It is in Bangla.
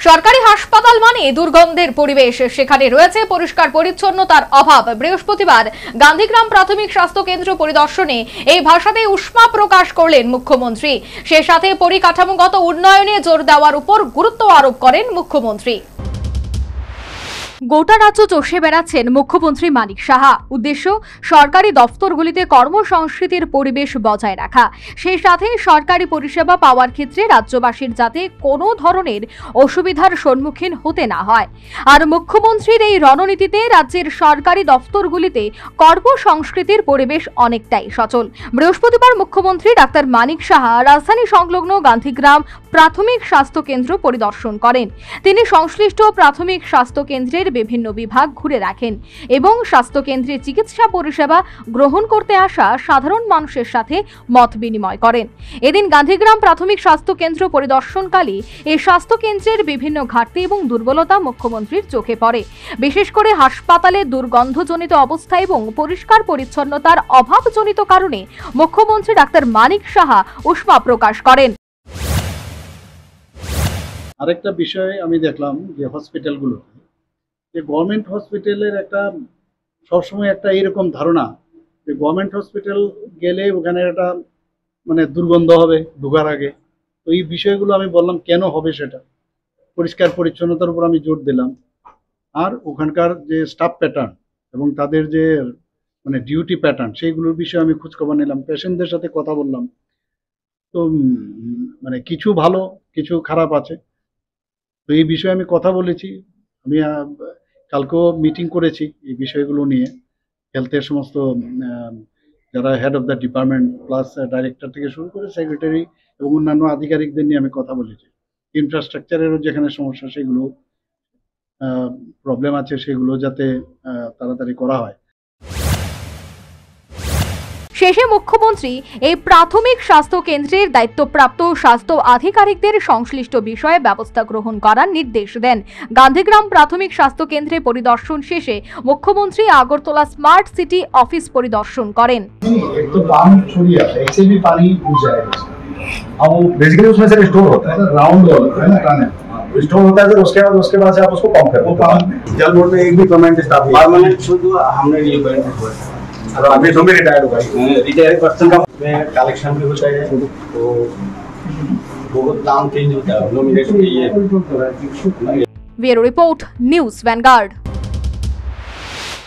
সরকারি হাসপাতাল মানে দুর্গন্ধের পরিবেশ, সেখানে রয়েছে পরিষ্কার পরিচ্ছন্নতার অভাব। বৃহস্পতিবার গান্ধীগ্রাম প্রাথমিক স্বাস্থ্য কেন্দ্র পরিদর্শনে এই ভাষাতে উষ্মা প্রকাশ করলেন মুখ্যমন্ত্রী। সে সাথে পরিকাঠামোগত উন্নয়নে জোর দেওয়ার উপর গুরুত্ব আরোপ করেন মুখ্যমন্ত্রী। গোটা রাজ্য চষে বেড়াচ্ছেন মুখ্যমন্ত্রী মানিক সাহা। উদ্দেশ্য সরকারি দফতরগুলিতে কর্মসংস্কৃতির পরিবেশ বজায় রাখা, সেই সাথে সরকারি পরিষেবা পাওয়ার ক্ষেত্রে রাজ্যবাসীর যাতে কোনো ধরনের অসুবিধার সম্মুখীন হতে না হয়। আর মুখ্যমন্ত্রীর এই রণনীতিতে রাজ্যের সরকারি দফতরগুলিতে কর্মসংস্কৃতির পরিবেশ অনেকটাই সচল। বৃহস্পতিবার মুখ্যমন্ত্রী ডাক্তার মানিক সাহা রাজধানী সংলগ্ন গান্ধীগ্রাম প্রাথমিক স্বাস্থ্য কেন্দ্র পরিদর্শন করেন। তিনি সংশ্লিষ্ট প্রাথমিক স্বাস্থ্য কেন্দ্রের বিভিন্ন বিভাগ ঘুরে দেখেন এবং স্বাস্থ্য কেন্দ্রে চিকিৎসা পরিষেবা গ্রহণ করতে আসা সাধারণ মানুষের সাথে মত বিনিময় করেন। এদিন গান্ধীগ্রাম প্রাথমিক স্বাস্থ্য কেন্দ্র পরিদর্শনকালে এই স্বাস্থ্য কেন্দ্রের বিভিন্ন ঘাটতি এবং দুর্বলতা মুখ্যমন্ত্রীর চোখে পড়ে। বিশেষ করে হাসপাতালে দুর্গন্ধজনিত অবস্থা এবং পরিষ্কার পরিচ্ছন্নতার অভাবজনিত কারণে মুখ্যমন্ত্রী ডাক্তার মানিক সাহা উষ্মা প্রকাশ করেন। আরেকটা বিষয় আমি দেখলাম যে হসপিটালগুলো, যে গভর্নমেন্ট হসপিটালের একটা সবসময় একটা এরকম ধারণা যে গভর্নমেন্ট হসপিটাল গেলে ওখানে একটা দুর্গন্ধ হবে ঢোকার আগে। তো এই বিষয়গুলো আমি বললাম কেন হবে, সেটা পরিষ্কার পরিচ্ছন্নতার উপর আমি জোর দিলাম। আর ওখানকার যে স্টাফ প্যাটার্ন এবং তাদের যে ডিউটি প্যাটার্ন, সেইগুলোর বিষয়ে আমি খোঁজখবর নিলাম, পেশেন্টদের সাথে কথা বললাম। তো কিছু ভালো কিছু খারাপ আছে। তো এই বিষয়ে আমি কথা বলেছি। আমি কালকেও মিটিং করেছি এই বিষয়গুলো নিয়ে। হেলথের সমস্ত যারা head of the department plus director থেকে শুরু করে সেক্রেটারি এবং অন্যান্য আধিকারিকদের নিয়ে আমি কথা বলেছি। ইনফ্রাস্ট্রাকচারেরও যেখানে সমস্যা, সেগুলো প্রবলেম আছে, সেগুলো যাতে তাড়াতাড়ি করা হয়। শেষে মুখ্যমন্ত্রী এই প্রাথমিক স্বাস্থ্য কেন্দ্রের দায়িত্বপ্রাপ্ত স্বাস্থ্য আধিকারিকদের সংশ্লিষ্ট বিষয়ে ব্যবস্থা গ্রহণ করার নির্দেশ দেন। গান্ধীগ্রাম প্রাথমিক স্বাস্থ্য কেন্দ্রে পরিদর্শন শেষে মুখ্যমন্ত্রী আগরতলা স্মার্ট সিটি অফিস পরিদর্শন করেন। स्टोर होता है, उसके बाद से आप उसको पंप करो। जल बोर्ड में एक भी कमेंट स्टाफ परमानेंट शुद्ध हमने ये और अभी तो भी रिटायर्ड हुआ है, रिटायर्ड पर्सन का कलेक्शन भी होता है, तो बहुत नाम चेंज होता है, नॉमिनेशन ये। Bureau report, news Vanguard.